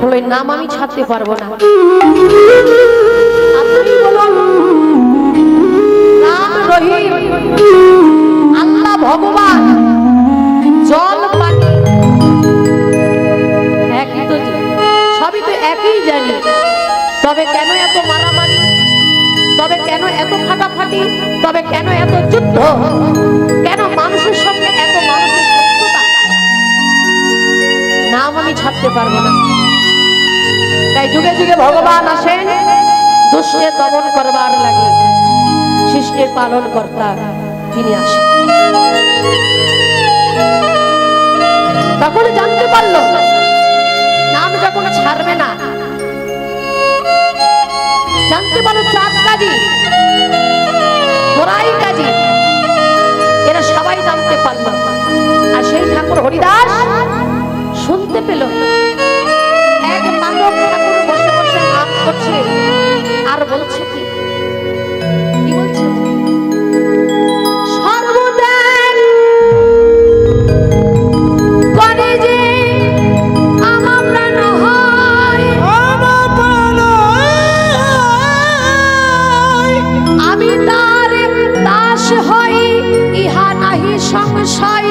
হলো নাম আমি ছাড়তে পারবো না। আপনি বলুন রাম রহিম আল্লাহ ভগবান জল পানি একই তো, সবই তো একই জানি, তবে কেন এত মারামারি, তবে কেন এত ফাটাফাটি, তবে কেন এত যুদ্ধ, কেন মানুষের সঙ্গে এত মানুষের শত্রুতা? নাম আমি ছাড়তে পারবো না। তাই যুগে যুগে ভগবান আসেন দুষ্টের দমন করবার লাগে, সৃষ্টির পালন কর্তা তিনি আসেন। তখন জানতে পারলো নাম যখন ছাড়বে না, জানতে পারলো চাঁদ কাজী গোড়াই কাজী এরা সবাই জানতে পারলো। আর সেই ঠাকুর হরিদাস শুনতে পেল এক মানব ঠাকুর বসে বসে নাম করছে আর বলছে কি বলছে, সর্বদেব করে যে আমার প্রাণ হয়, আমি তার দাস হই, ইহা নাহি সংশয়।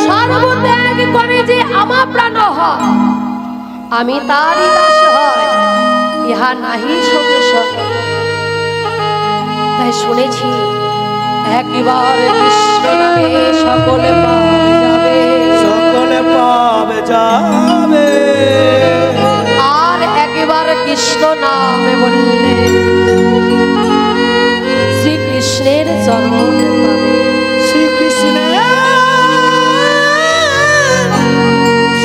সর্বত্যাগ করে যে আমার প্রাণ হয়, আমি তারই দাস হয়, ইহা নাহি সংশয়। তাই শুনেছি একবার কৃষ্ণ নামে সকলে পাবে যাবে, সকলে পাবে যাবে। আর একবার কৃষ্ণ নামে বললে শ্রীকৃষ্ণের চরণ পাবে, শ্রীকৃষ্ণের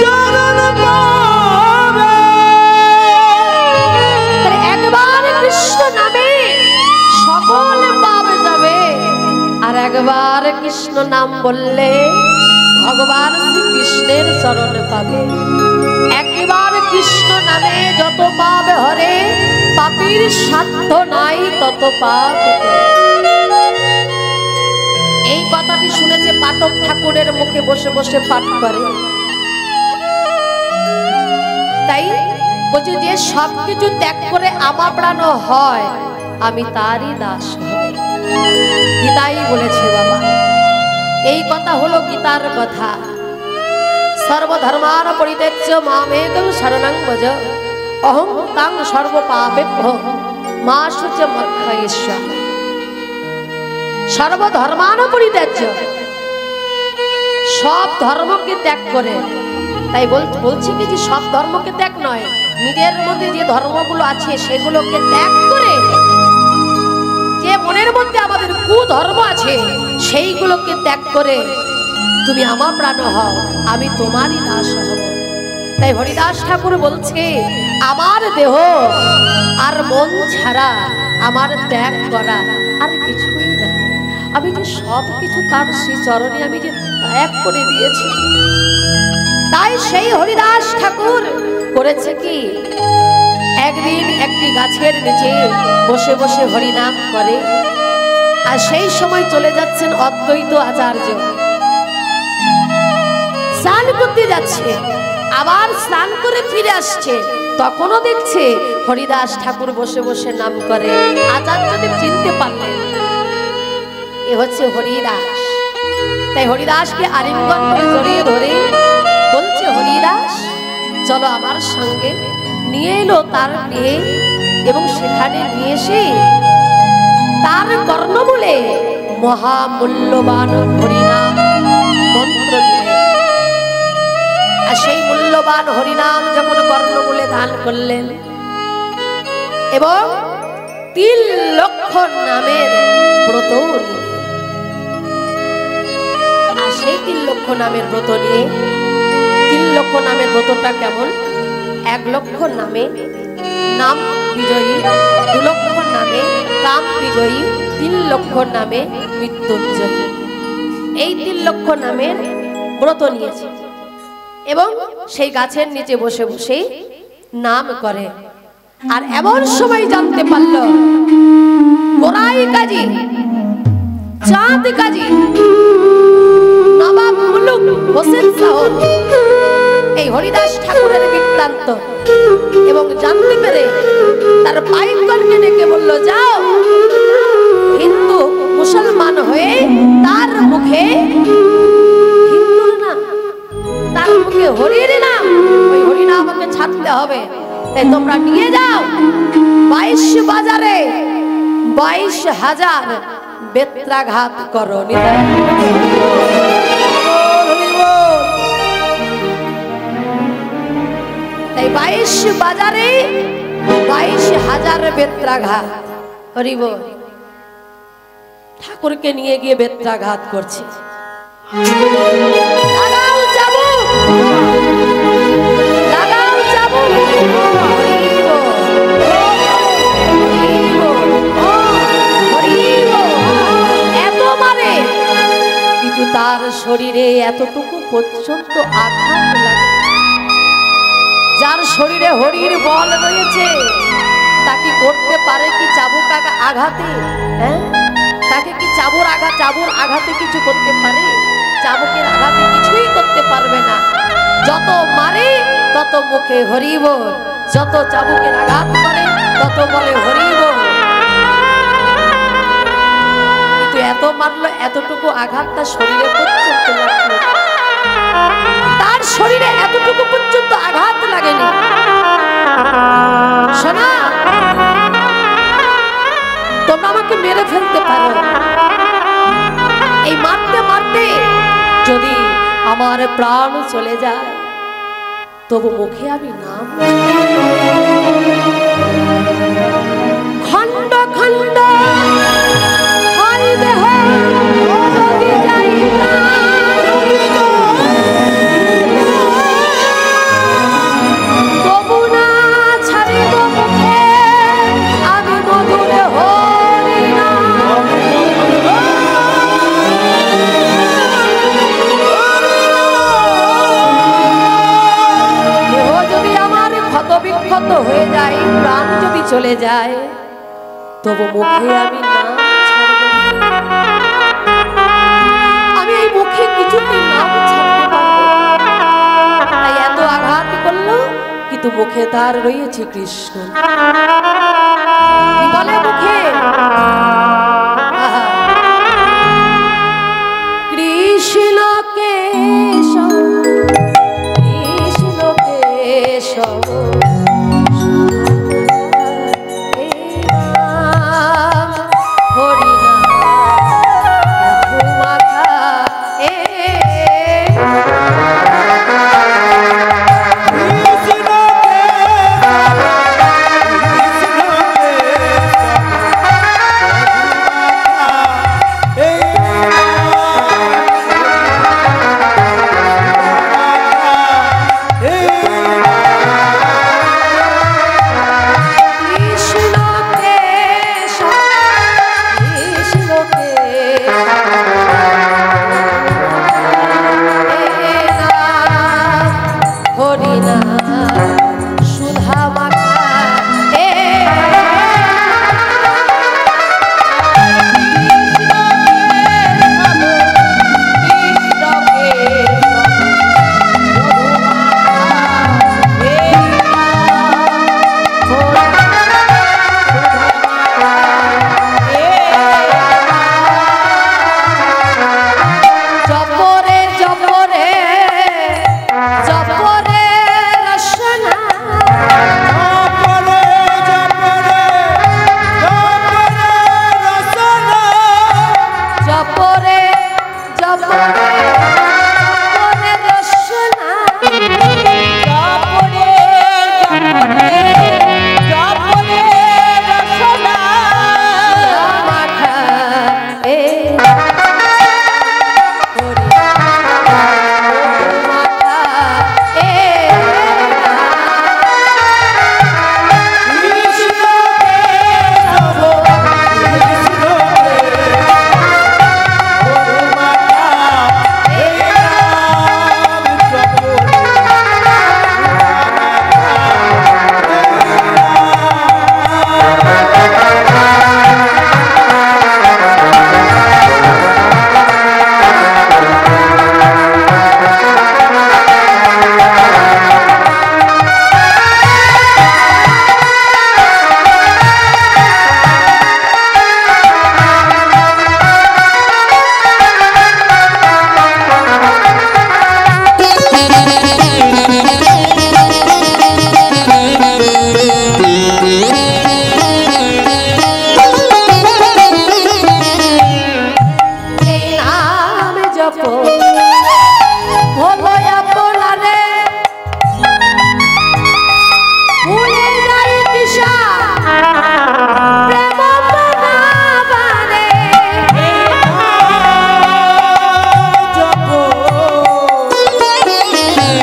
চরণ পাবে। একবার কৃষ্ণ নামে সকল পাবে যাবে, আর একবার কৃষ্ণ নাম বললে ভগবান শ্রীকৃষ্ণের চরণ পাবে। একবার কৃষ্ণ নামে যত পাবে হরে, পাপীর সাধ্য নাই তত পাপ। এই কথাটি শুনেছে পাঠক ঠাকুরের মুখে বসে বসে পাঠ করে। তাই বলছে যে সবকিছু ত্যাগ করে আমার প্রাণ হয়, আমি তারই দাস হই। গীতাই বলেছে বাবা, এই কথা হলো গীতার কথা। সর্বধর্মার পরিত্যাজ্য মামেকং শরণং ভজ, অহং তাং সর্বপাপেভ্যো মা শুচ মক্ষয়িষ্য। সর্বধর্মান পরিত্যাজ্য, সব ধর্মকে ত্যাগ করে। তাই বলছি কি যে সব ধর্মকে ত্যাগ নয়, নিজের মধ্যে যে ধর্মগুলো আছে সেগুলোকে ত্যাগ করে, যে মনের মধ্যে আমাদের কুধর্ম আছে সেইগুলোকে ত্যাগ করে তুমি আমার প্রাণ হও, আমি তোমারই দাস হব। তাই হরিদাস ঠাকুর বলছে আমার দেহ আর মন ছাড়া আমার ত্যাগ করা আর কিছুই না। আমি যে সব কিছু তার শ্রী চরণে আমি যে ত্যাগ করে দিয়েছি। তাই সেই হরিদাস ঠাকুর করেছে কি, একদিন একটি গাছের নিচে বসে বসে হরিনাম করে। আর সেই সময় চলে যাচ্ছেন অদ্বৈত আচার্য, স্নান করতে যাচ্ছে, আবার স্নান করে ফিরে আসছে। তখনও দেখছে হরিদাস ঠাকুর বসে বসে নাম করে। আচার্যদেব চিনতে পারলেন এ হচ্ছে হরিদাস। তাই হরিদাসকে আলিঙ্গন করে জড়িয়ে ধরে বলছে, হরিদাস চলো আমার সঙ্গে। নিয়ে এলো তার গৃহে এবং সেখানে নিয়ে এসে তার কর্ণমূলে মহামূল্যবান হরিনাম মন্ত্র দিলেন। আর সেই মূল্যবান হরিনাম যখন কর্ণমূলে দান করলেন এবং 3 লক্ষ নামের ব্রত নিলেন। আর সেই 3 লক্ষ নামের ব্রত নিয়ে, 3 লক্ষ নামের ব্রতটা কেমন, 1 লক্ষ নামে নাম বিজয়ী, 2 লক্ষ নামে কাম বিজয়ী, 3 লক্ষ নামে মৃত্যুঞ্জয়ী। এই 3 লক্ষ নামের ব্রত নিয়েছে এবং সেই গাছের নিচে বসে বসে নাম করে। আর এমন সময় জানতে পারল গোড়াই কাজী, চাঁদ কাজী এবং জানতে পেরে তার ভাইগণকে ডেকে বলল, যাও হিন্দু মুসলমান হয়ে তার মুখে হিন্দুর নাম, তার মুখে হরির নাম, ওই হরিনামকে ছাড়তে হবে। তাই তোমরা নিয়ে যাও 22 বাজারে 22,000 বেত্রাঘাত করো। তাই 22 বাজারে 22,000 বেত্রাঘাত। হরিব ঠাকুরকে নিয়ে গিয়ে বেত্রাঘাত করছে। লাগাও চাবুক, লাগাও চাবুক। এত মারে, কিন্তু তার শরীরে এতটুকু পর্যন্ত আঘাত লাগে। যার শরীরে হরির বল রয়েছে তাকে করতে পারে কি চাবুক আঘাতে? হ্যাঁ, তাকে কি চাবুর আঘাতে কিছু করতে পারে? চাবুকের আঘাতে কিছুই করতে পারবে না। যত মারে তত মুখে হরি বল, যত চাবুকের আঘাত করে তত বলে হরি বল। কিন্তু এত মারলো, এতটুকু আঘাত তার শরীরে পর্যন্ত লাগলো, তার শরীরে এতটুকু পর্যন্ত আঘাত লাগেনি। শোনা, তোমরা আমাকে মেরে ফেলতে পারো, এই মারতে মারতে যদি আমার প্রাণ চলে যায় তবু মুখে আমি নাম। খন্ড খন্ড হয় দেহ যদি যাই না, তবু না ছাড়িব মুখে আমি মধুর হরি নাম। দেহ যদি আমার ক্ষত বিক্ষত হয়ে যায়, প্রাণ যদি চলে যায়, তবু মুখে আমি নাম ছাড়ব। আমি এই মুখে কিছুতেই নাম ছাড়তে পারবো। তাই এত আঘাত করলো, কিন্তু মুখে তার রয়েছে কৃষ্ণ। কি বলে মুখে? আহা, কৃষ্ণ কেশব, কৃষ্ণ কেশব জপ হলো আপনারে ভুলে যাই দিশা প্রেম প্রভাবারে জপ ভুলে যাই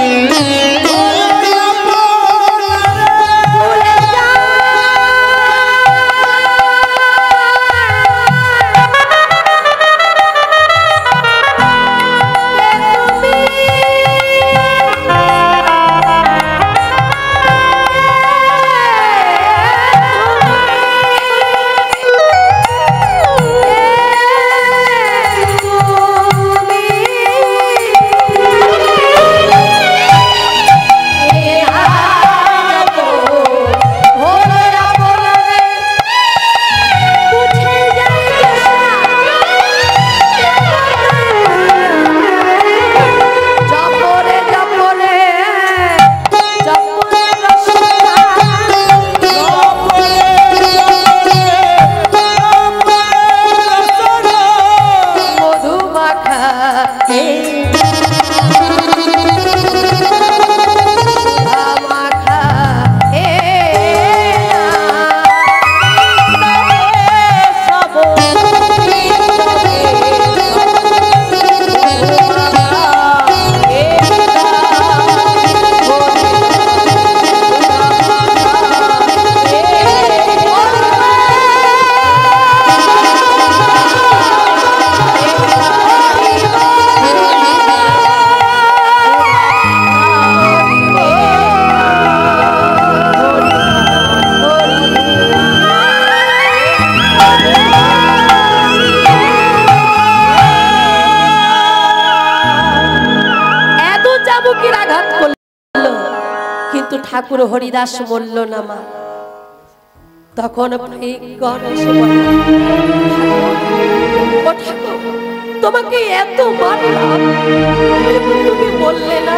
কিন্তু ঠাকুর হরিদাস বলল না মা। তখন গণেশ বলল, ও ঠাকুর তোমাকে এত মারলাম তুমি বললে না।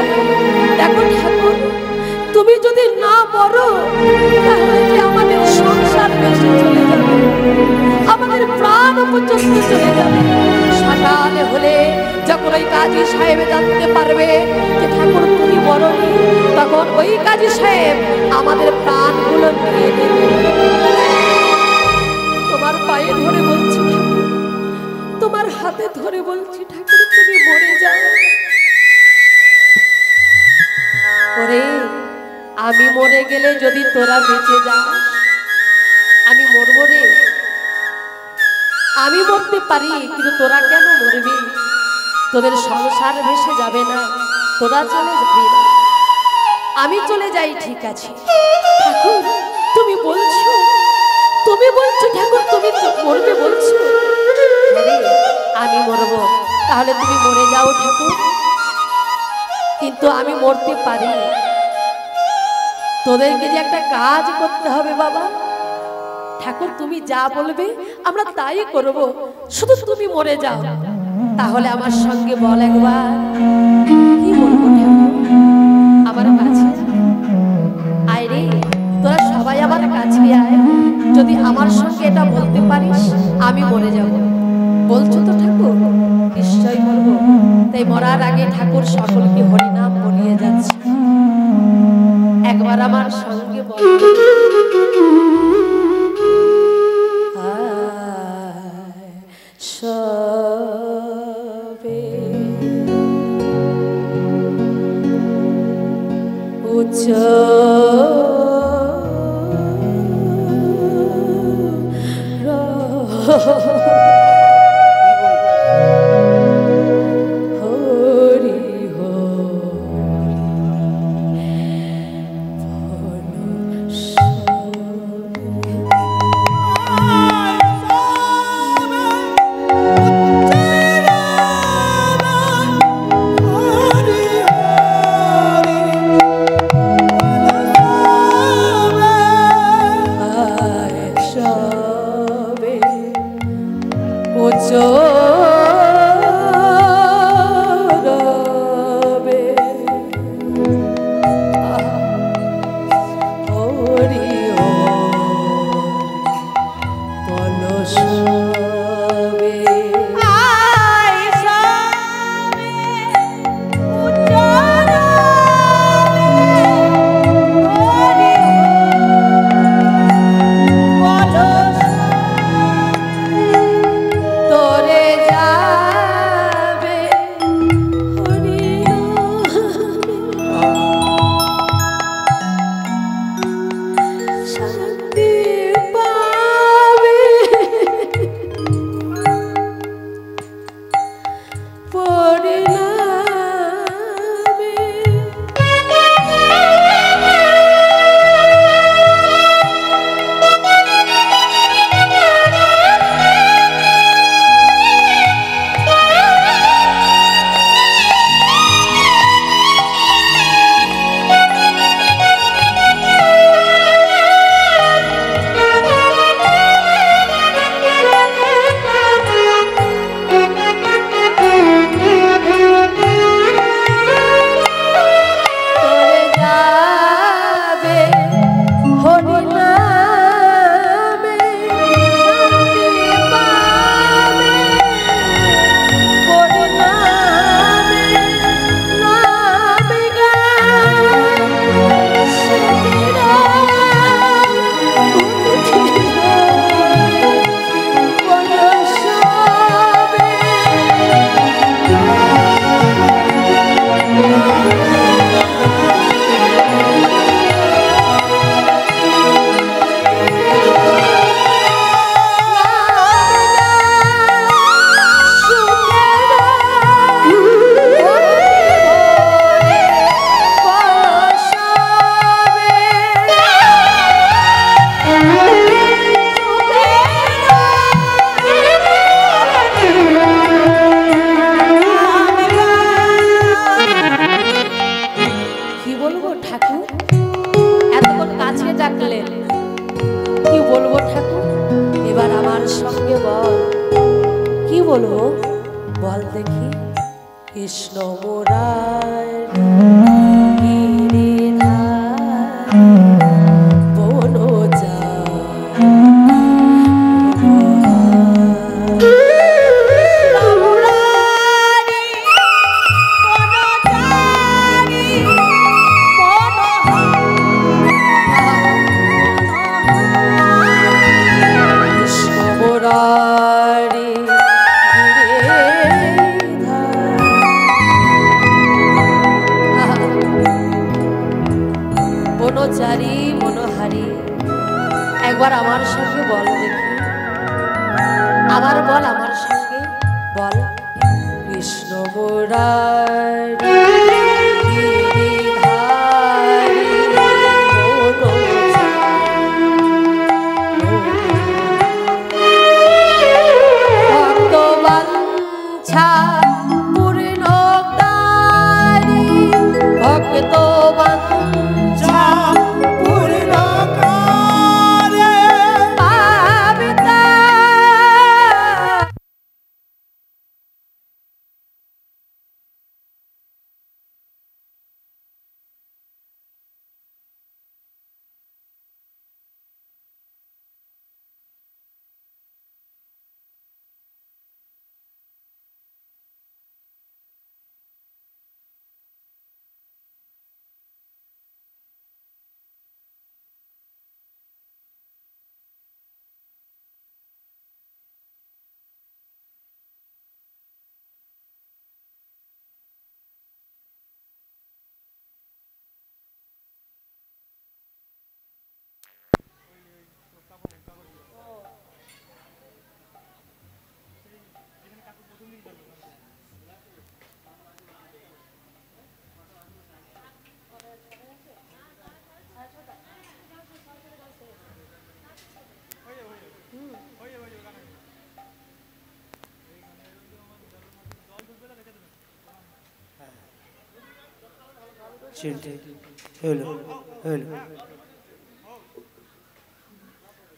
দেখো ঠাকুর তুমি যদি না মরো তাহলে যে আমাদের সংসার বেশি চলে যাবে, আমাদের প্রাণ পর্যন্ত চলে যাবে। সকালে হলে যখন ওই কাজী সাহেব জানতে পারবে যে ঠাকুর তুমি মরনি, তখন ওই কাজী সাহেব আমাদের প্রাণগুলো নিয়ে নেবে। তোমার পায়ে ধরে বলছি ঠাকুর, তোমার হাতে ধরে বলছি ঠাকুর তুমি মরে যাও। ওরে আমি মরে গেলে যদি তোরা বেঁচে যাস, আমি মরবো রে। আমি মরতে পারি কিন্তু তোরা কেন মরবি? তোদের সংসার ভেসে যাবে না, তোরা চলে যাবি না, আমি চলে যাই ঠিক আছে। ঠাকুর তুমি বলছো, তুমি বলছো ঠাকুর তুমি মরবে বলছো? আমি মরবো, তাহলে তুমি মরে যাও ঠাকুর। কিন্তু আমি মরতে পারি, তোদেরকে যে একটা কাজ করতে হবে বাবা। ঠাকুর তুমি যা বলবে আমরা তাই করব, শুধু তুমি মরে যাও। তাহলে আমার সঙ্গে বল একবার, কি বলবো ঠাকুর? আমার কাছে আয় রে, তোরা সবাই আমার কাছে আয়। যদি আমার সঙ্গে এটা বলতে পারিস আমি মরে যাব। বলছো তো ঠাকুর? নিশ্চয়ই বলবো। তাই মরার আগে ঠাকুর সকলকে হরিনাম বলিয়ে যাচ্ছে, একবার আমার সঙ্গে বল। সবে উচ্চ গো বল দেখি কৃষ্ণ মুরার বনচারী মনোহারী একবার আমার সঙ্গে বল দেখি আবার বল আমার সঙ্গে বল কৃষ্ণ মুরারী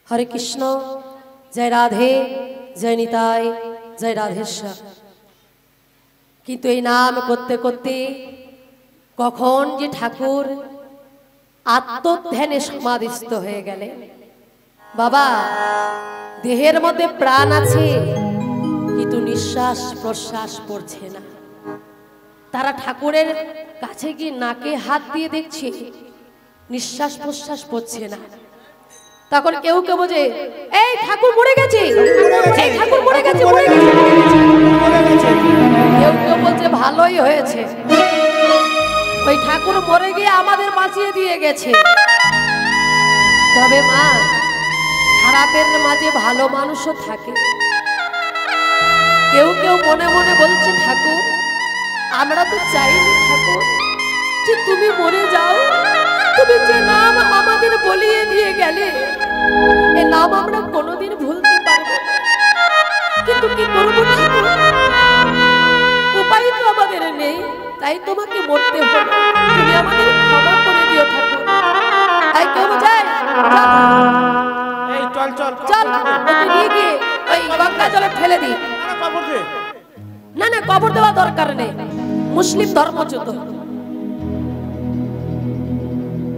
हरे कृष्ण जय राधे जय निताय जय राधेश्वर किन्तु এই নাম করতে করতে কখন যে ঠাকুর আত্মধ্যানে সমাধিস্থ হয়ে গেলেন বাবা দেহের মধ্যে প্রাণ আছে কিন্তু নিঃশ্বাস প্রশ্বাস পড়ছে না তারা ঠাকুরের কাছে গিয়ে নাকে হাত দিয়ে দেখছে নিঃশ্বাস প্রশ্বাস পড়ছে না তখন কেউ কেউ বলে এই ঠাকুর মরে গেছে এই ঠাকুর মরে গেছে কেউ কেউ বলছে ভালোই হয়েছে ওই ঠাকুর মরে গিয়ে আমাদের বাঁচিয়ে দিয়ে গেছে তবে মা খারাপের মাঝে ভালো মানুষও থাকে কেউ কেউ মনে মনে বলছে ঠাকুর আমরা তো চাইনি ঠাকুর যে তুমি মরে যাও তুমি যে নাম আমাদের বলিয়ে দিয়ে গেলে এই নাম আমরা কোনোদিন ভুলতে পারবো না কিন্তু কি করব ঠাকুর উপায় তো আমাদের নেই তাই তোমাকে মরতে হবে তুমি আমাদের ক্ষমা করে দিও ঠাকুর তাই কেউ যায় এই চল চল চল ওকে নিয়ে গিয়ে ওই গঙ্গা জলে ফেলে দিই না না কবর দেওয়া দরকার নেই মুসলিম ধর্মচ্যুত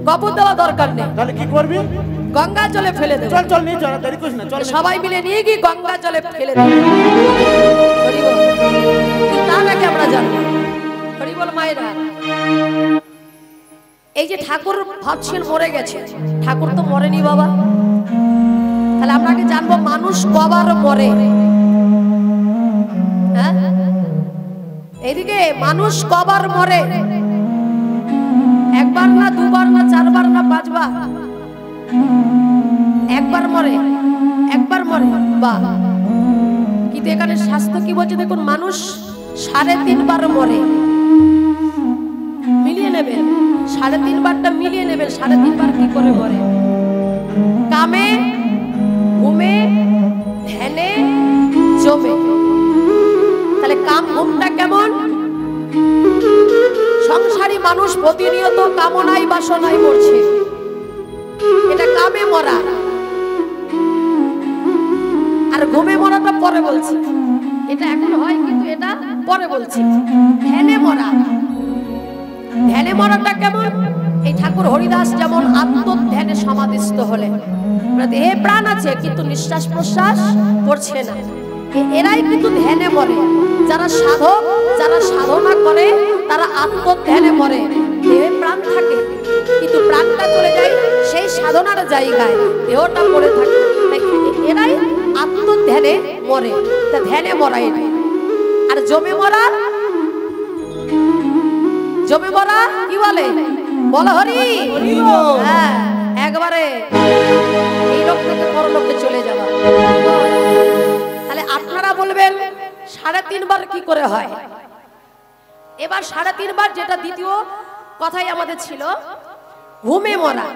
কবর দেওয়া দরকার নেই তাহলে কি করবি গঙ্গা জলে ফেলে দেব চল চল নিয়ে চল দেরি করিস না চল সবাই মিলে নিয়ে গিয়ে গঙ্গা জলে ফেলে দেব হরি বল তা নাকি আমরা জানবো হরি বল মায়েরা এই যে ঠাকুর ভাবছেন মরে গেছে ঠাকুর তো মরেনি বাবা তাহলে আমরা কি জানবো মানুষ কবার মরে হ্যাঁ এইদিকে মানুষ কবার মরে একবার না দুবার না চারবার না পাঁচবার একবার মরে বা কিন্তু এখানে শাস্ত্র কি বলছে দেখুন মানুষ 3.5 বার মরে মিলিয়ে নেবেন 3.5 বারটা মিলিয়ে নেবেন 3.5 বার কি করে মরে কামে ঘুমে ধ্যানে জমে তাহলে কাম ঘুমটা কেমন সংসারী মানুষ প্রতিনিয়ত কামনায় বাসনায় মরছে এটা কামে মরা আর ঘুমে মরাটা পরে বলছি এটা এখন হয়, কিন্তু এটা পরে বলছি। ধ্যানে মরা, ধ্যানে মরাটা কেমন? এই ঠাকুর হরিদাস যেমন আত্মধ্যানে সমাধিস্থ হলেন, দেহে প্রাণ আছে কিন্তু নিঃশ্বাস প্রশ্বাস পড়ছে না, এরাই কিন্তু ধ্যানে মরে। যারা সাধক, যারা সাধনা করে তারা আত্মধ্যানে মরে। দেহে প্রাণ থাকে কিন্তু প্রাণটা চলে যায় সেই সাধনার জায়গায়, দেহটা পড়ে থাকে, এরাই আত্মধ্যানে মরে। তা ধ্যানে মরা এটা। আর জমে মরা, জমে মরা কি বলে? বলো হরি। হ্যাঁ, একবারে এই লোক থেকে পরলোকে চলে যাওয়া। তাহলে আপনারা বলবেন 3.5 বার কি করে হয়? এবার 3.5 বার, যেটা দ্বিতীয় কথাই আমাদের ছিল, ঘুমে মরা।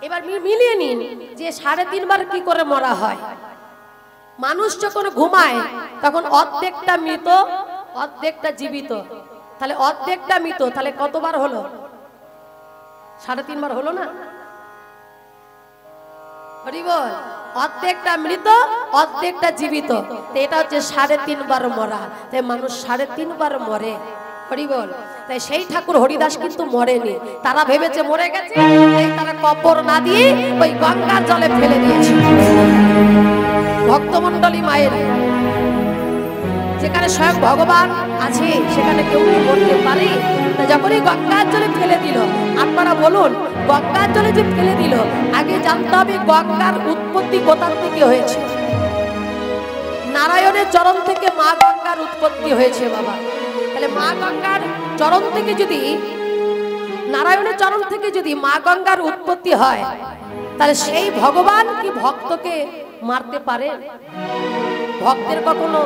এবার মিলিয়ে নিন যে 3.5 বার কি করে মরা হয়। মানুষ যখন ঘুমায় তখন অর্ধেকটা মৃত, অর্ধেকটা জীবিত। তাহলে অর্ধেকটা মৃত, তাহলে কতবার হলো? 3.5 বার হলো না? হরি বল। অর্ধেকটা মৃত, অর্ধেকটা জীবিত, এটা হচ্ছে 3.5 বার মরা। তাই মানুষ 3.5 বার মরে। হরি বল। তাই সেই ঠাকুর হরিদাস কিন্তু মরেনি। তারা ভেবেছে মরে গেছে, তাই তারা কবর না দিয়ে ওই গঙ্গার জলে ফেলে দিয়েছে। ভক্তমণ্ডলী মায়ের, যেখানে স্বয়ং ভগবান আছে সেখানে কেউ কি করতে পারে? যখনই গঙ্গার জলে ফেলে দিল, আপনারা বলুন, গঙ্গার জলে যে ফেলে দিল, আগে জানতে হবে গঙ্গার উৎপত্তি কোথা থেকে হয়েছে। নারায়ণের চরণ থেকে মা গঙ্গার উৎপত্তি হয়েছে বাবা। তাহলে মা গঙ্গার চরণ থেকে যদি, নারায়ণের চরণ থেকে যদি মা গঙ্গার উৎপত্তি হয়, তাহলে সেই ভগবান কি ভক্তকে মারতে পারে? ভক্তের কখনো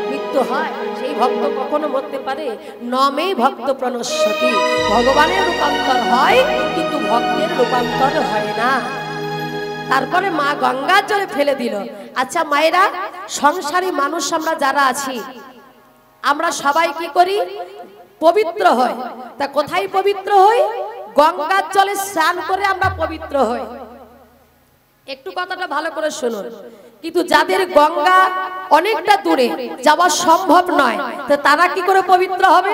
মৃত্যু হয়? সেই ভক্ত কখনো মরতে পারে? নমেই ভক্ত প্রণশ্যতি। ভগবানের রূপান্তর হয় কিন্তু ভক্তের রূপান্তর হয় না। তারপরে মা গঙ্গার জলে ফেলে দিল। আচ্ছা মায়েরা, সংসারী মানুষ আমরা যারা আছি, আমরা সবাই কি করি? পবিত্র হই। তা কোথায় পবিত্র হই? গঙ্গার জলে স্নান করে আমরা পবিত্র হই। একটু কথাটা ভালো করে শুনুন। কিন্তু যাদের গঙ্গা অনেকটা দূরে যাওয়া সম্ভব নয়, তো তারা কি করে পবিত্র হবে?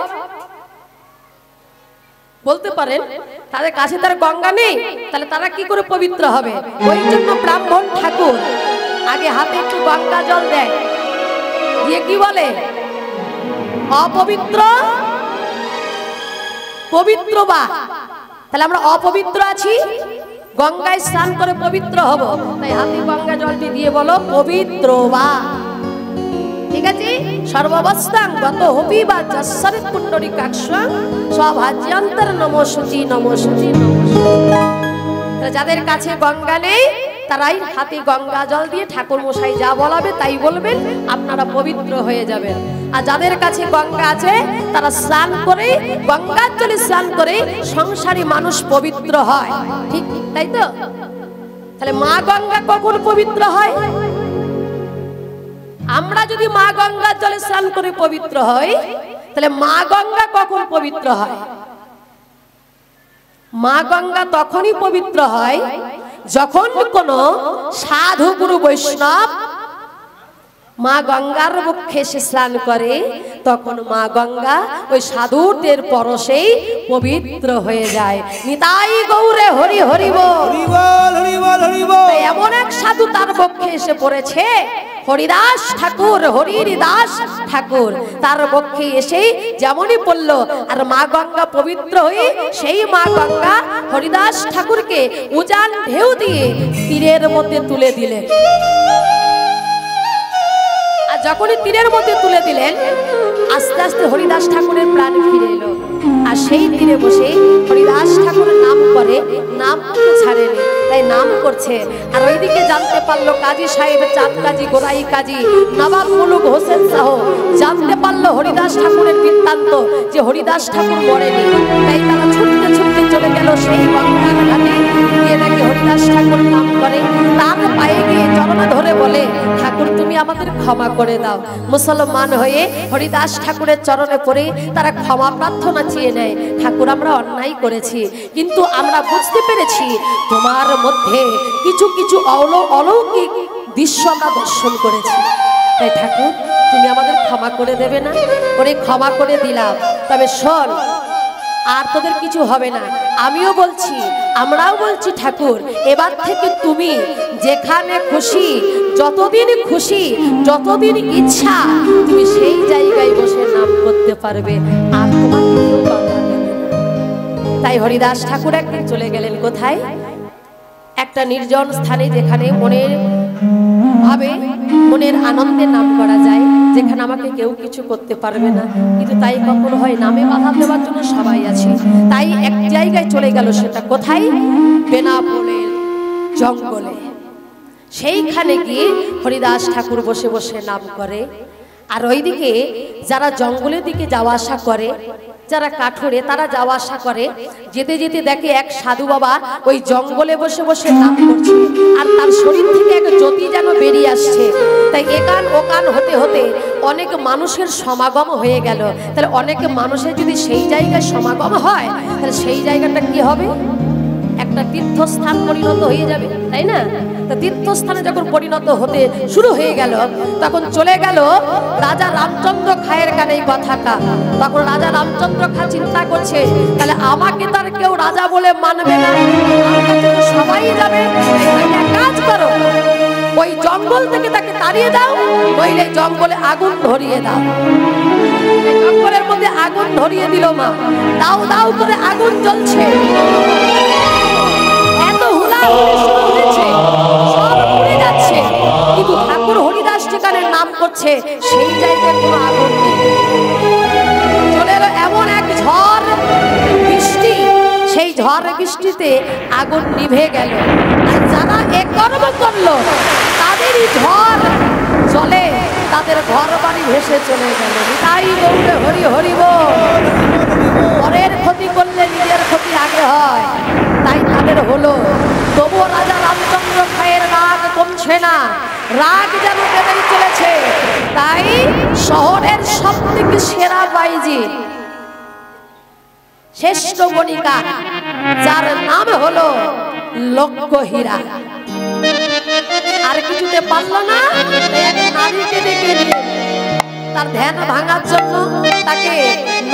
বলতে পারেন? তাদের কাছে তার গঙ্গা নেই, তাহলে তারা কি করে পবিত্র হবে? ওই জন্য ব্রাহ্মণ ঠাকুর আগে হাতে একটু গঙ্গা জল দেয়, দিয়ে কি বলে? অপবিত্র পবিত্র বা। তাহলে আমরা অপবিত্র আছি, গঙ্গায় স্নান করে পবিত্র হব, তাই হাতে গঙ্গা জলটি দিয়ে বলো পবিত্র বা। ঠিক আছে? সর্বাবস্থাং গত হবি বা যশ্বরে পুণ্ডরিকাক্ষং স্বভাজ্যান্তর নমঃশুচি নমঃশুচি নমঃশুচি। যাদের কাছে গঙ্গা নেই তারাই হাতে গঙ্গা জল দিয়ে ঠাকুর মশাই যা বলাবে তাই বলবেন, আপনারা পবিত্র হয়ে যাবেন। আর যাদের কাছে গঙ্গা আছে তারা স্নান করে, গঙ্গার জলে স্নান করে সংসারী মানুষ পবিত্র হয়। ঠিক তাই তো? তাহলে মা গঙ্গা কখন পবিত্র হয়? আমরা যদি মা গঙ্গার জলে স্নান করে পবিত্র হই, তাহলে মা গঙ্গা কখন পবিত্র হয়? মা গঙ্গা তখনই পবিত্র হয় যখন কোন সাধু গুরু বৈষ্ণব মা গঙ্গার বক্ষে এসে স্নান করে, তখন মা গঙ্গা ওই সাধুদের পরশেই পবিত্র হয়ে যায়। নিতাই গৌরে হরি হরি বল। এমন এক সাধু তার বক্ষে এসে পড়েছে, হরিদাস ঠাকুর, হরিদাস ঠাকুর তার বক্ষে এসেই যেমনই পড়ল, আর মা গঙ্গা পবিত্র হয়ে সেই মা গঙ্গা হরিদাস ঠাকুরকে উজান ঢেউ দিয়ে তীরের মধ্যে তুলে দিলেন। আর যখনই তীরের মধ্যে তুলে দিলেন, আস্তে আস্তে হরিদাস ঠাকুরের প্রাণ ফিরে এলো। আর সেই তীরে বসে হরিদাস ঠাকুরের নাম করে, নাম ছাড়েনি, তাই নাম করছে। আর ওইদিকে জানতে পারলো কাজী সাহেব, চাঁদ কাজী, গোরাই কাজী, নবাব মুলুক হোসেন শাহ জানতে পারলো হরিদাস ঠাকুরের বৃত্তান্ত, যে হরিদাস ঠাকুর মরেনি। তাই তারা ছুটতে ছুটতে চলে গেল সেই গঙ্গার ঘাটে, গিয়ে দেখে হরিদাস ঠাকুর নাম করে, তার পায়ে গিয়ে চরণে ধরে বলে, ঠাকুর তুমি আমাদের ক্ষমা করে দাও। মুসলমান হয়ে হরিদাস ঠাকুরের চরণে পড়ে তারা ক্ষমা প্রার্থনা চেয়ে নেয়, ঠাকুর আমরা অন্যায় করেছি, কিন্তু আমরা বুঝতে পেরেছি তোমার মধ্যে কিছু কিছু অলৌকিক দৃশ্য আমরা দর্শন করেছি, তাই ঠাকুর তুমি আমাদের ক্ষমা করে দেবে না? ওরে ক্ষমা করে দিলাম, তবে শোন আর তোদের কিছু হবে না। আমিও বলছি, আমরাও বলছি ঠাকুর, এবার থেকে তুমি যেখানে খুশি, যতদিন খুশি, যতদিন ইচ্ছা তুমি সেই জায়গায় বসে নাম করতে পারবে, আর তোমার কেউ বাধা দেবে না। তাই হরিদাস ঠাকুর একদিন চলে গেলেন কোথায়? একটা নির্জন স্থানে, যেখানে মনের ভাবে মনের আনন্দে নাম করা যায়, যেখানে আমাকে কেউ কিছু করতে পারবে না। কিন্তু তাই কখনো হয়, নামে বাধা দেওয়ার জন্য সবাই আছে। তাই এক জায়গায় চলে গেল, সেটা কোথায়? বেনাপোলের জঙ্গলে। সেইখানে গিয়ে হরিদাস ঠাকুর বসে বসে নাম করে। আর ওইদিকে যারা জঙ্গলের দিকে যাওয়া আসা করে, যারা কাঠুরে, তারা যাওয়া আসা করে, যেতে যেতে দেখে এক সাধু বাবা ওই জঙ্গলে বসে বসে নাম করছে, আর তার শরীর থেকে এক জ্যোতি যেন বেরিয়ে আসছে। তাই একান ওকান হতে হতে অনেক মানুষের সমাগম হয়ে গেল। তাহলে অনেক মানুষের যদি সেই জায়গায় সমাগম হয়, তাহলে সেই জায়গাটা কি হবে? একটা তীর্থস্থান পরিণত হয়ে যাবে, তাই না? তা তীর্থস্থানে যখন পরিণত হতে শুরু হয়ে গেল, তখন চলে গেল রাজা রামচন্দ্র খায়ের কানে এই কথাটা। তখন রাজা রামচন্দ্র খা চিন্তা করছে, তাহলে আমাকে তার কেউ রাজা বলে মানবে না, সবাই যাবে। এক কাজ করো, ওই জঙ্গল থেকে তাকে তাড়িয়ে দাও, নইলে জঙ্গলে আগুন ধরিয়ে দাও। জঙ্গলের মধ্যে আগুন ধরিয়ে দিল মা, দাও দাও করে আগুন জ্বলছে। এত হুলাহুলি শুরু হয়েছে, সব পুড়ে যাচ্ছে, কিন্তু ঠাকুর হরিদাস যেখানে নাম করছে সেই জায়গায় কোনো আগুন নেই। চলে এলো এমন এক ঝড় বৃষ্টি, সেই ঝড় বৃষ্টিতে আগুন নিভে গেল। আর যারা এ কর্ম করলো তাদেরই ঝড় চলে, তাদের ঘর বাড়ি ভেসে চলে গেল। তাই বলবে হরি হরি বল। পরের ক্ষতি করলে নিজের ক্ষতি আগে হয়, তাই তাদের হলো। তবুও রাজা রামচন্দ্র খায়ের রাগ কমছে না, রাগ যেন বেড়েই চলেছে। তাই শহরের সব থেকে সেরা বাইজি, শ্রেষ্ঠ গণিকা, যার নাম হলো লক্ষ্যহীরা, আর কিছুতে পারলো না, এক নারীকে ডেকে নিয়ে তার ধ্যান ভাঙার জন্য, তাকে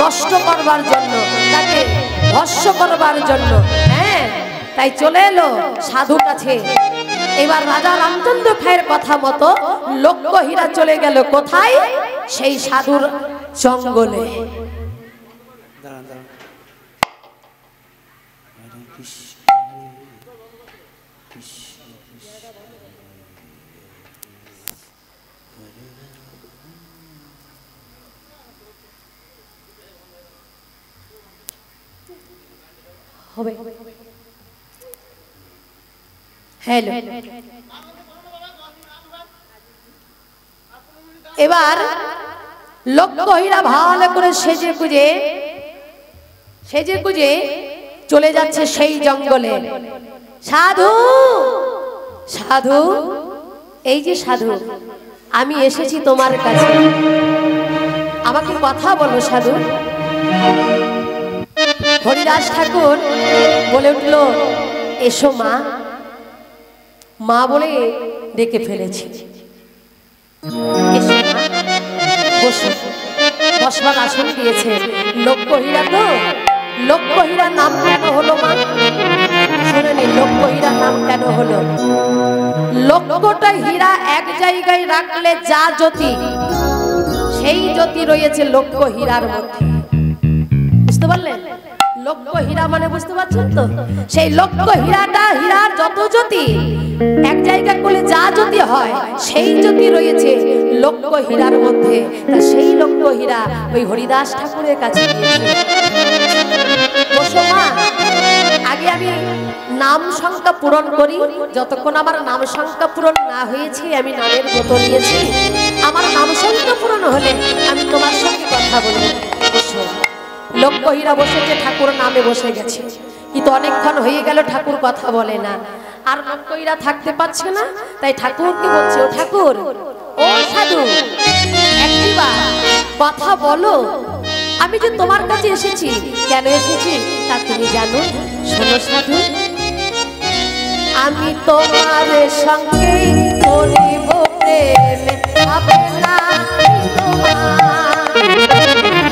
নষ্ট করবার জন্য, তাকে ভস্ম করবার জন্য। হ্যাঁ, তাই চলে এলো সাধুর কাছে। এবার রাজা রামচন্দ্র খায়ের কথা মতো লক্ষ্যহীরা চলে গেল কোথায়? সেই সাধুর জঙ্গলে। হবে হ্যালো। এবার লক্ষ্যহীরা ভালো করে সেজে গুজে চলে যাচ্ছে সেই জঙ্গলে। সাধু সাধু, এই যে সাধু, আমি এসেছি তোমার কাছে, আমাকে কথা বলো সাধু। হরিদাস ঠাকুর বলে উঠল, এসো মা, মা বলে ডেকে ফেলেছি। এসো মা, বসো। বসবার আসন দিয়েছে। লক্ষ্যহীরা তো, লক্ষ্যহীরার নাম কেন হলো মা? শুনে নি, লক্ষ্যহীরার নাম কেন হলো? লক্ষ্যটা হীরা এক জায়গায় রাখলে যা জ্যোতি, সেই জ্যোতি রয়েছে লক্ষ্যহীরার মধ্যে। বুঝতে পারলেন? লক্ষ্যহীরা মানে বুঝতে পারছেন তো? সেই লক্ষ্যহীরাটা, হীরার যত জ্যোতি এক জায়গা করলে যা জ্যোতি হয়, সেই জ্যোতি রয়েছে লক্ষ্যহীরার মধ্যে। তা সেই লক্ষ্যহীরা ওই হরিদাস ঠাকুরের কাছে গিয়েছে। বসো মা, আগে আমি নাম সংখ্যা পূরণ করি। যতক্ষণ আমার নাম সংখ্যা পূরণ না হয়েছে, আমি নামের ব্রত নিয়েছি, আমার নাম সংখ্যা পূরণ হলে আমি তোমার সঙ্গে কথা বলবো। বসো। লক্ষ্যহীরা বসেছে, ঠাকুর নামে বসে গেছে, কিন্তু অনেকক্ষণ হয়ে গেল ঠাকুর কথা বলে না। আর লক্ষ্যহীরা থাকতে পারছে না, তাই ঠাকুরকে বলছে, ও ঠাকুর, ও সাধু, একটিবার কথা বলো। আমি যে তোমার কাছে এসেছি, কেন এসেছি তা তুমি জানো? শোনো সাধু, আমি তোমার সঙ্গে করিব প্রেম, হবে না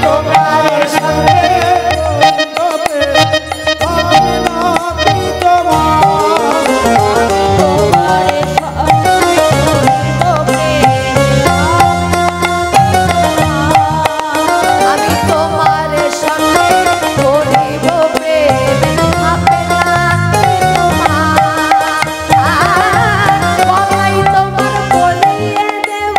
তোমার সঙ্গে আমি তোমার সঙ্গে করিব প্রেম আপনা তোমার বলাই তোমার বলিয়ে দেব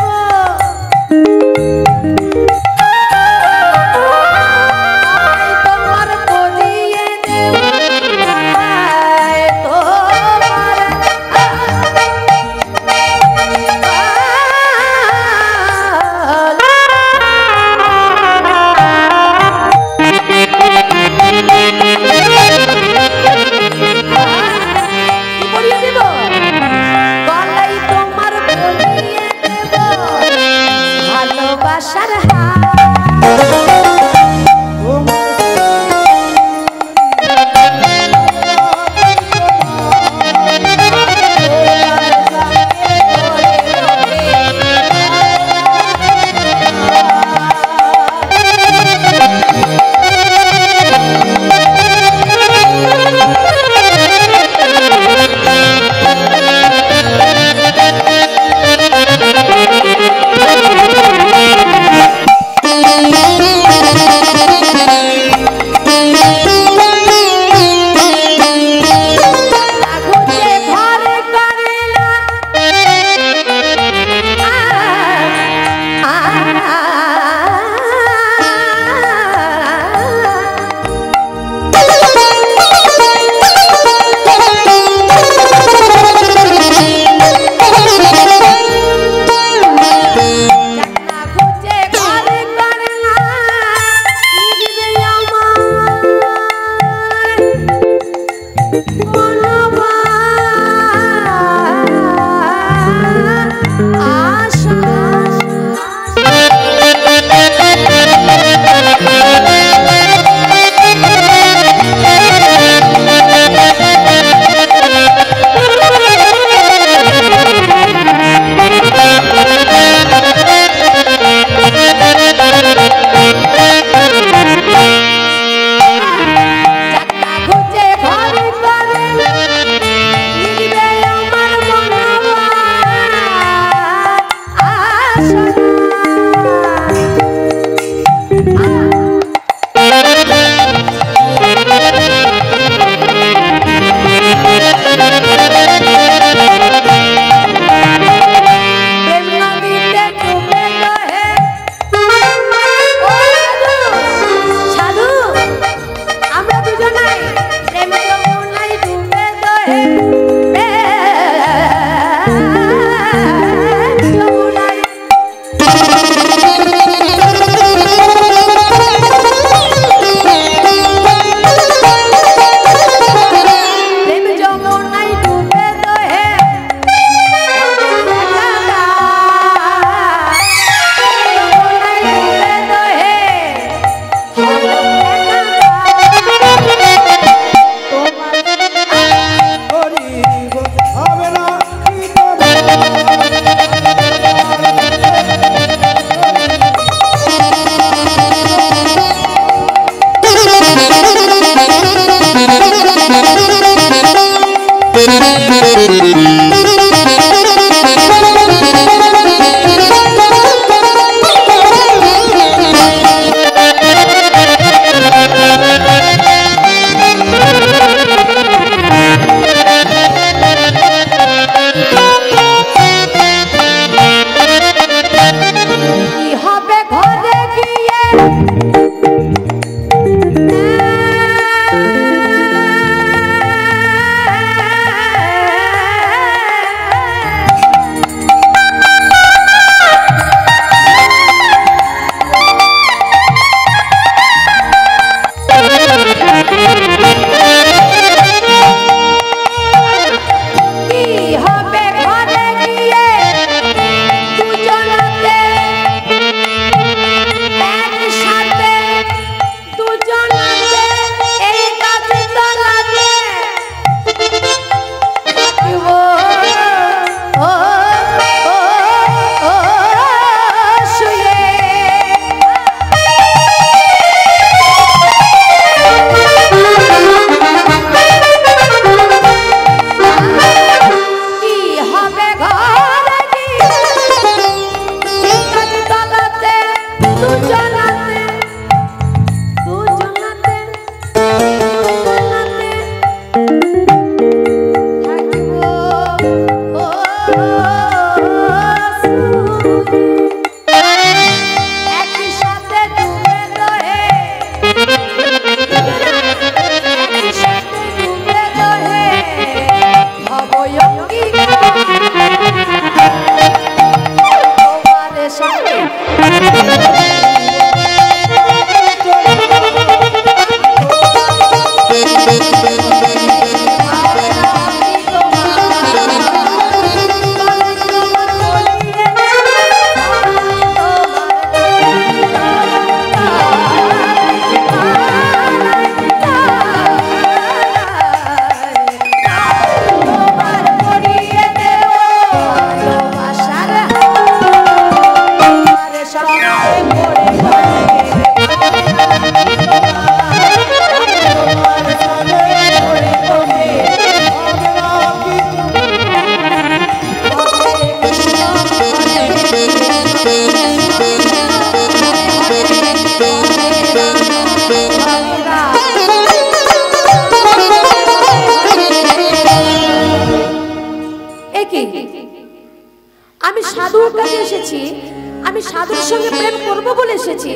সাধুর সঙ্গে প্রেম করব বলে এসেছি,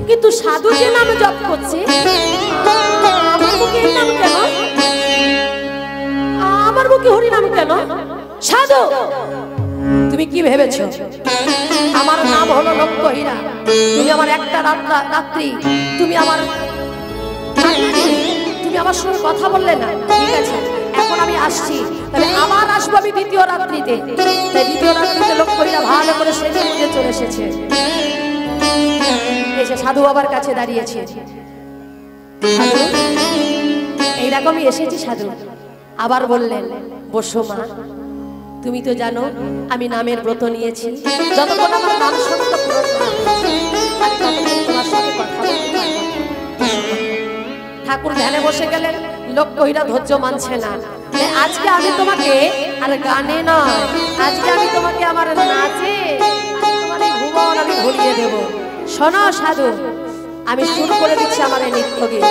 কিন্তু সাধু যে নামে জপ করছে, আমার মুখে এই নাম কেন? আমার মুখে হরি নাম কেন? সাধু, তুমি কি ভেবেছো আমার নাম হলো লক্ষ্যহীরা? তুমি আমার একটা রাত্রি তুমি আমার সঙ্গে কথা বললে না, ঠিক আছে, এখন আমি আসছি, তবে আবার আসবো আমি দ্বিতীয় রাত্রিতে। তাই দ্বিতীয় রাত্রিতে লক্ষ্যহীরা ভালো করে সেজে মুজে চলে এসেছে, এসে সাধু বাবার কাছে দাঁড়িয়েছে। সাধু, এইরকমই এসেছি সাধু। আবার বললেন, বসো মা, তুমি তো জানো আমি নামের ব্রত নিয়েছি, যতক্ষণ আমার নাম সত্য পূরণ না হচ্ছে, আমি ততক্ষণ তোমার সঙ্গে কথা বলতে পারবো না। ঠাকুর ধ্যানে বসে গেলেন, লক্ষ্যহীরা ধৈর্য মানছে না। আজকে আমি তোমাকে আর গানে নয়, আজকে আমি তোমাকে আমার নাচে তোমার এই ভুবন আমি ঘুরিয়ে দেব। শোনো সাধু, আমি শুরু করে দিচ্ছি আমার এই নৃত্য গীত।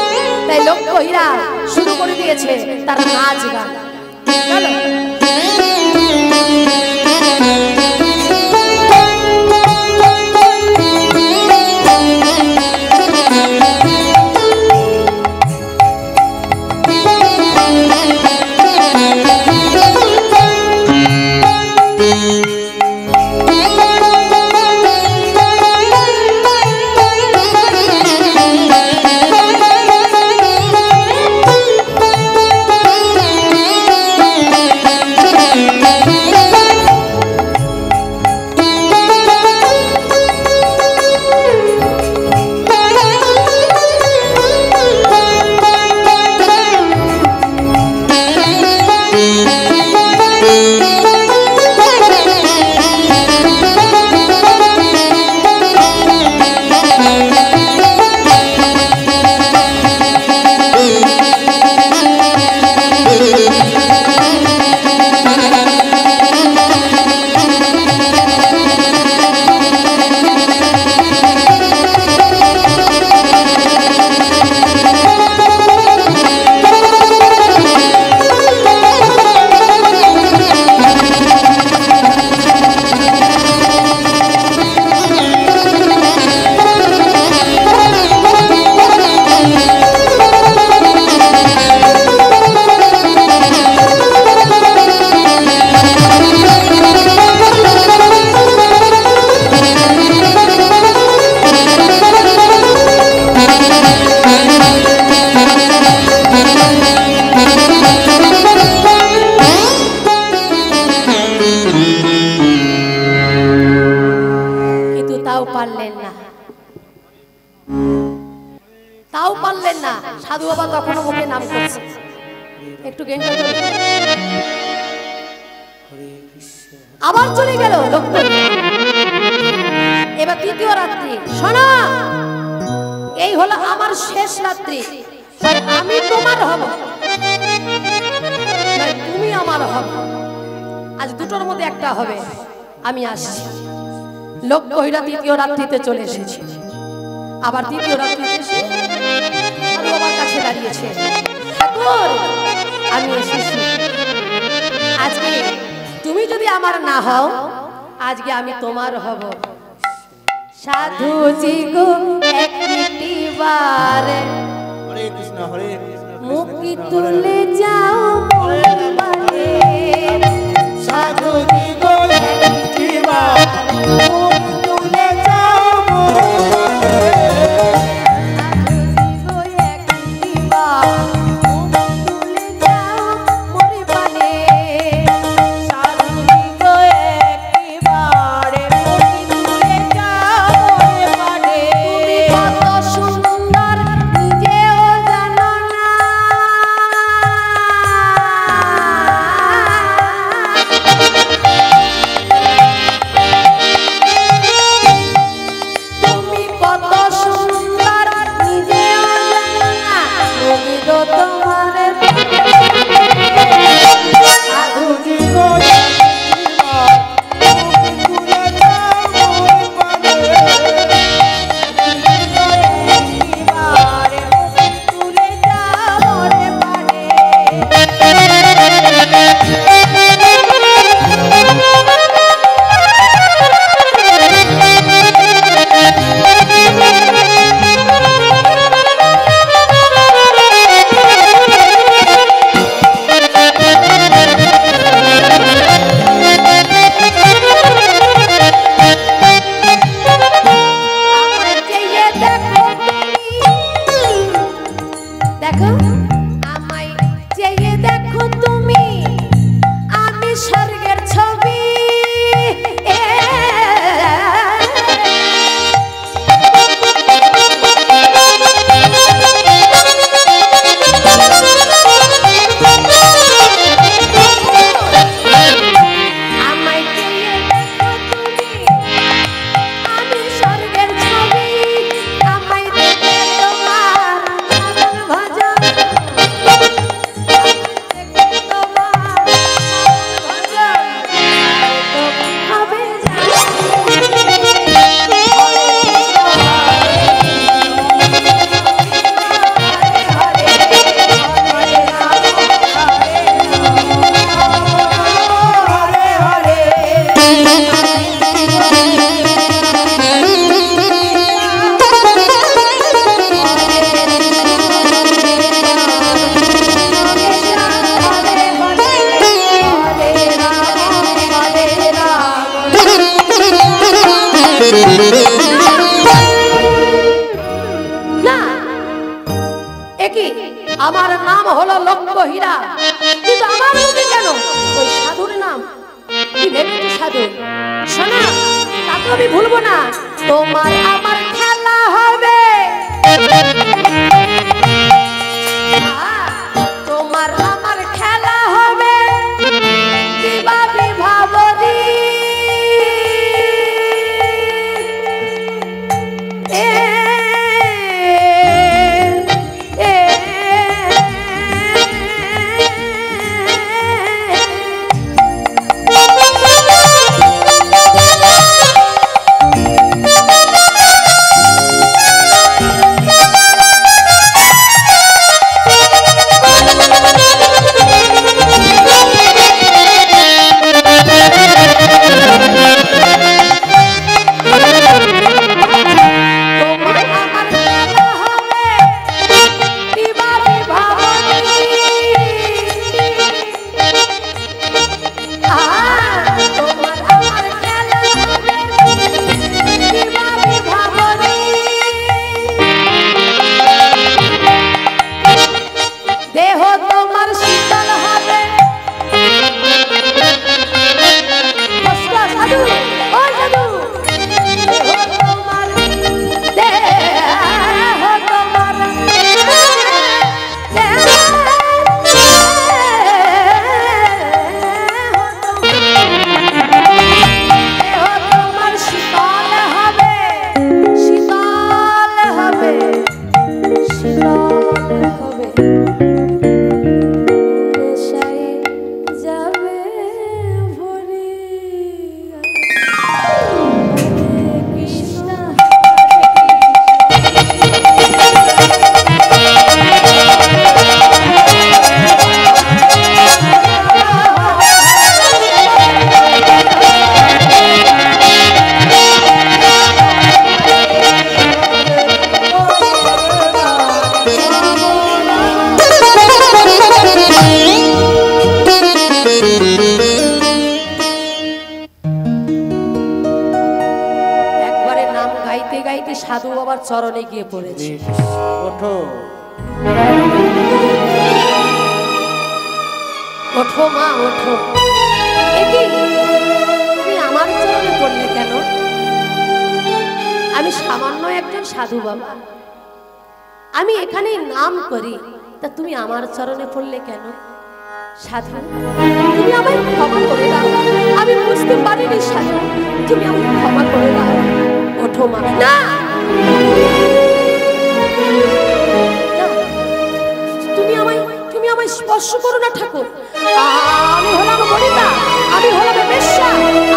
তাই লক্ষ্যহীরা শুরু করে দিয়েছে তার নাচ গান। চলো। সাধু বাবা তখনও মুখে নাম করছে। একটু গেন্ডা ধরে আবার চলে গেল লক্ষ্য। এবার তৃতীয় রাত্রি, শোনো, এই হলো আমার শেষ রাত্রি। আমি তোমার হব, তুমি আমার হব, আজ দুটোর মধ্যে একটা হবে। আমি আসছি। লক্ষ্যহীরা তৃতীয় রাত্রিতে চলে এসেছে। আবার তৃতীয় রাত্রিতে এসে সাধু বাবার কাছে দাঁড়িয়েছে। ঠাকুর, আমি এসেছি। আজকে তুমি যদি আমার না হও, আজকে আমি তোমার হব। সাধুজি গো একটি বার হরে কৃষ্ণ হরে কৃষ্ণ, মুখি তুলে যাও মনে, সাধুজি গো একটি বার মুখ তুলে যাও মনে, সাধুজি গো একটি বার মুখ তুলে যাও মরে পানে, সাধুজি গো একটি বার মুখ তুলে যাও মরে পানে। তুমি কত সুন্দর নিজেও জানো না, দেখো আমায় চেয়ে দেখো তুমি আমি স্বর্গের ছবি আমার নাম হলো লক্ষ্য হীরা, কিন্তু আমার মুখে কেন ওই সাধুর নাম? কি ভেবেছি সাধু? শোনা, তাকে আমি ভুলবো না। তোমার আমার খেলা হবে, তোমার আমার খেলা হবে, দিবাবি ভাবরি সাধু বাবার চরণে গিয়ে পড়েছি। ওঠো ওঠো মা ওঠো। তুমি আমার চরণে পড়লে কেন? আমি সামান্য একজন সাধু বাবা, আমি এখানে নাম করি, তা তুমি আমার চরণে পড়লে কেন? সাধু, তুমি আমায় ক্ষমা করে দাও, আমি বুঝতে পারিনি সাধু, তুমি আমায় ক্ষমা করে দাও। ওঠো মা। না, তুমি আমায় স্পর্শ করো না ঠাকুর। আমি হলাম বনিতা, আমি হলাম বেশ্যা,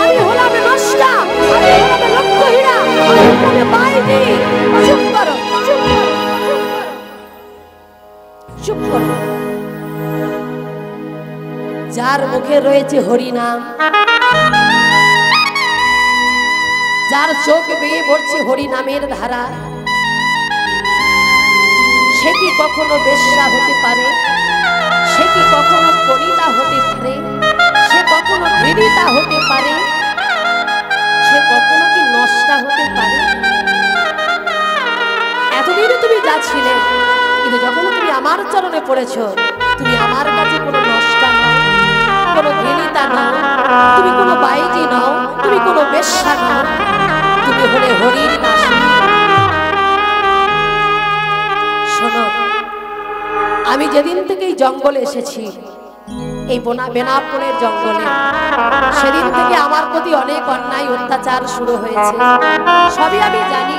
আমি হলাম নষ্টা, আমি হলাম লক্ষ্য হীরা, আমি হলাম বাইজি। চুপ করো, চুপ করো, চুপ করো। যার মুখে রয়েছে হরি নাম, যার চোখ বেয়ে পড়ছে হরি নামের ধারা, সে কি কখনো বেশ্যা হতে পারে? সে কি কখনো বনিতা হতে পারে? সে কখনো ঘৃণিতা হতে পারে? সে কখনো কি নষ্টা হতে পারে? এতদিন তুমি যা ছিলে, কিন্তু যখন তুমি আমার চরণে পড়েছো, তুমি আমার কাছে কোনো নষ্টা নও, কোনো ঘৃণিতা নও, তুমি কোনো বাইজি নও, তুমি কোনো বেশ্যা নও, তুমি হলে হরির দাসী। শোনো, আমি যেদিন থেকে এই জঙ্গলে এসেছি, এই বেনাপুরের জঙ্গলে, সেদিন থেকে আমার প্রতি অনেক অন্যায় অত্যাচার শুরু হয়েছে। সবই আমি জানি,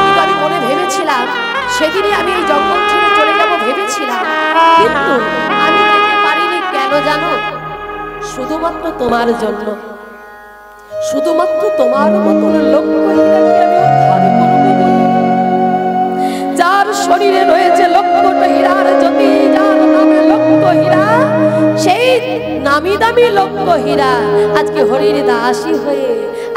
কিন্তু আমি মনে ভেবেছিলাম সেদিনই আমি এই জঙ্গল ছেড়ে চলে যাব ভেবেছিলাম, কিন্তু আমি যেতে পারিনি। কেন জানো? শুধুমাত্র তোমার জন্য, শুধুমাত্র তোমার মতন লক্ষ্যহীনাকে আমি উদ্ধার করব বলে। যার শরীরে রয়েছে লক্ষ্যটা হীরার জ্যোতি, যার নামে লক্ষ্য হীরা, সেই নামি দামি লক্ষ্য হীরা আজকে হরির দাসী হয়ে,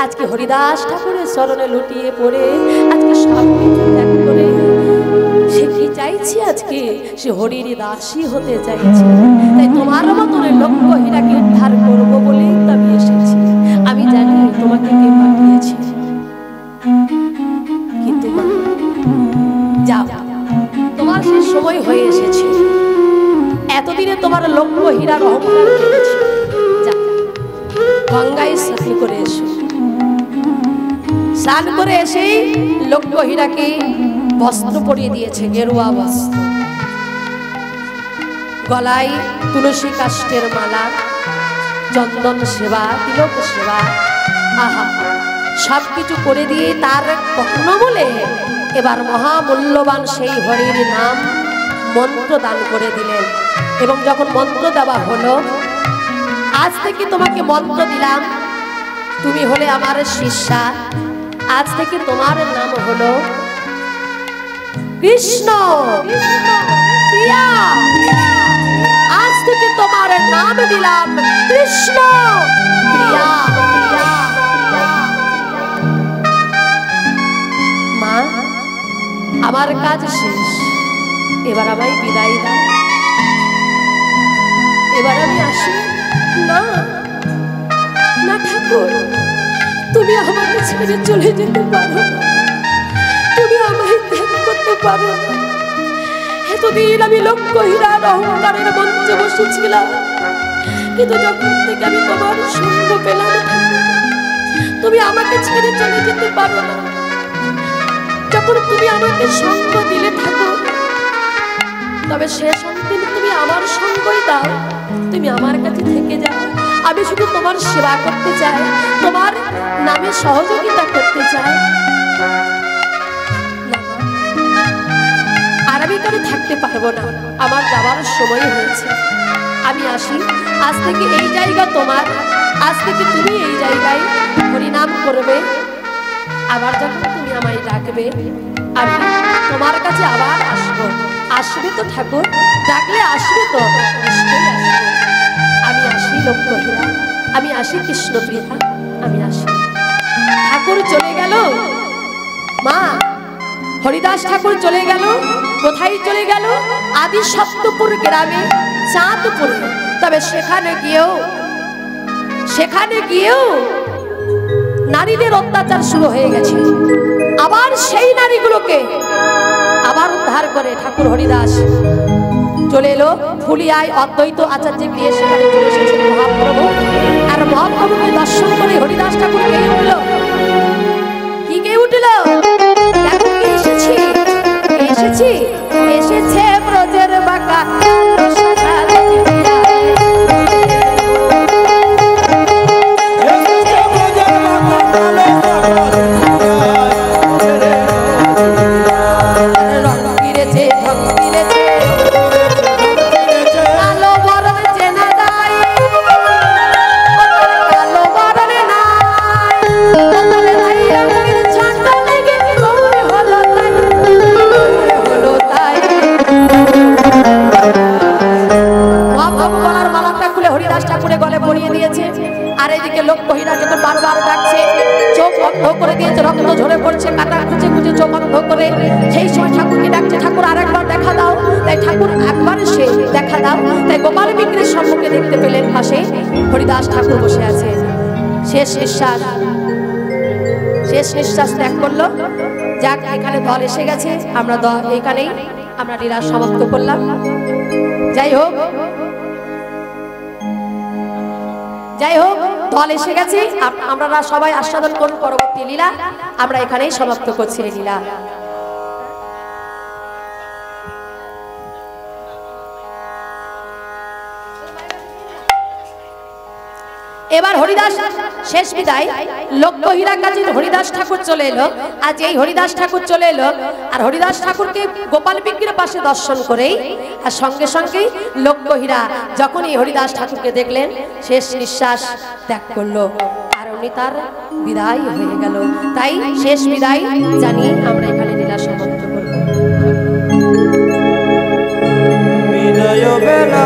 আজকে হরিদাস ঠাকুরের চরণে লুটিয়ে পড়ে, আজকে সব কিছু ত্যাগ করে সে কি চাইছে? আজকে সে হরির দাসী হতে চাইছে। তাই তোমার মতন লক্ষ্য হীরাকে উদ্ধার করবো বলেই তো আমি এসেছি। আমি জানি তোমাকে কে পাঠিয়েছে, কিন্তু মা যাও, তোমার সে সময় হয়ে এসেছে। এতদিনে তোমার লক্ষ্য হীরার অহংকার কেটেছে। যাও, গঙ্গায় স্নান করে এসো। স্নান করে এসেই লক্ষ্য হীরাকে বস্ত্র পরিয়ে দিয়েছে, গেরুয়া বস্ত্র, গলায় তুলসী কাষ্ঠের মালা, চন্দন সেবা, তিলক সেবা, আহা সবকিছু করে দিয়ে তার কখনো বলে এবার মহামূল্যবান সেই হরির নাম মন্ত্র দান করে দিলেন। এবং যখন মন্ত্র দেওয়া হলো, আজ থেকে তোমাকে মন্ত্র দিলাম, তুমি হলে আমার শিষ্যা, আজ থেকে তোমার নাম হলো কৃষ্ণ প্রিয়া। আজ থেকে তোমার নাম দিলাম কৃষ্ণ প্রিয়া। মা, আমার কাজ শেষ, এবার আমায় বিদায় দাও, এবার আমি আসি। না না ঠাকুর, তুমি আমাকে ছেড়ে চলে যেতে পারো না, তুমি আমায় ত্যাগ করতে পারো না। এতদিন আমি লক্ষ্য হীরার অহংকারের মঞ্চে বসেছিলাম, কিন্তু যখন থেকে আমি তোমার সঙ্গ পেলাম, তুমি আমাকে ছেড়ে চলে যেতে পারো না। যখন তুমি আমাকে সঙ্গ দিলে থাকো, তবে শেষ অন্তিম তুমি আমার সঙ্গই দাও, তুমি আমার কাছে থেকে যাও। আমি শুধু তোমার সেবা করতে চাই, তোমার নামে সহযোগিতা করতে চাই। আর আমি কেন থাকতে পারবো না, আমার যাওয়ার সময় হয়েছে, আমি আসি। আজ থেকে এই জায়গা তোমার, আজ থেকে তুমি এই জায়গায় হরিনাম করবে। আবার যখন তুমি আমায় ডাকবে, আমি তোমার কাছে আবার আসবো। আসবে তো ঠাকুর? ডাকলে আসবে তো? নিশ্চয়ই আসবে। আমি আসি লক্ষ্য হীরা, আমি আসি কৃষ্ণপ্রিয়া, আমি আসি। ঠাকুর চলে গেল, মা হরিদাস ঠাকুর চলে গেল। কোথায় চলে গেল? আদি সপ্তপুর গ্রামে, চাঁদপুরে। তবে সেখানে গিয়েও নারীদের অত্যাচার শুরু হয়ে গেছে। আবার সেই নারীগুলোকে আবার উদ্ধার করে ঠাকুর হরিদাস চলে এলো ফুলিয়ায় অদ্বৈত আচার্য গিয়ে সেখানে চলে এসেছেন মহাপ্রভু। আর মহাপ্রভুকে দর্শন করে হরিদাস ঠাকুর কে উঠল? কি কে উঠল? দেখো কে এসেছি, এসেছে ব্রজের বাঁকা লক্ষ্য হীরা যখন বারবার ডাকছে, চোখ বন্ধ করে দিয়েছে, রক্ত ঝরে পড়ছে, কাটা খুঁজে খুঁজে চোখ বন্ধ করে। সেই সময় ঠাকুরকে ডাকছে, ঠাকুর আরেকবার দেখা দাও। তাই ঠাকুর একবার সে দেখা দাও। তাই গোপাল বিক্রির সম্মুখে দেখতে পেলেন পাশে হরিদাস ঠাকুর বসে আছে। শেষ নিঃশ্বাস ত্যাগ করলো। যাক, এখানে দল এসে গেছে, আমরা দল এখানেই আমরা লীলা সমাপ্ত করলাম। যাই হোক দল এসে গেছে, আমরা সবাই আস্বাদন করুন পরবর্তী লীলা। আমরা এখানেই সমাপ্ত করছি এই লীলা। এবার হরিদাস শেষ বিদায়, লক্ষ্যহীরা কাজীর হরিদাস ঠাকুর চলে এলো। আজ এই হরিদাস ঠাকুর চলে এলো, আর হরিদাস ঠাকুরকে গোপাল বিগ্রহের পাশে দর্শন করেই আর সঙ্গে সঙ্গেই লক্ষ্যহীরা যখন এই হরিদাস ঠাকুরকে দেখলেন, শেষ নিঃশ্বাস ত্যাগ করলো, আর উনি তার বিদায় হয়ে গেল। তাই শেষ বিদায় জানি আমরা এখানে লীলা সমাপ্ত করব। বিদায় বেলা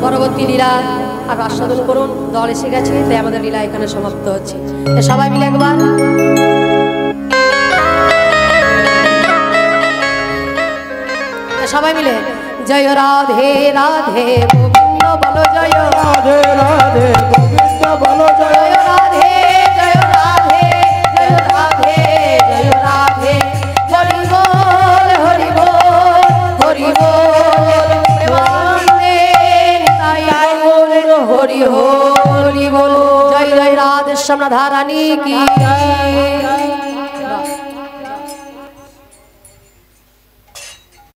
পরবর্তী লীলা আর আস্বাদন করুন। দল এসে গেছে, তাই আমাদের লীলা এখানে সমাপ্ত হচ্ছে। সবাই মিলে একবার সবাই মিলে জয় রাধে রাধে গোবিন্দ বলো জয় রাধে রাধে গোবিন্দ বলো জয় জয় রাধে জয় রাধে জয় রাধে জয় রাধে হরি বল হরি বল হরি বল প্রেমানন্দে নিতাই গৌর হরি হরি বল। জয় জয় রাধে শ্যাম রাধা রানী কি।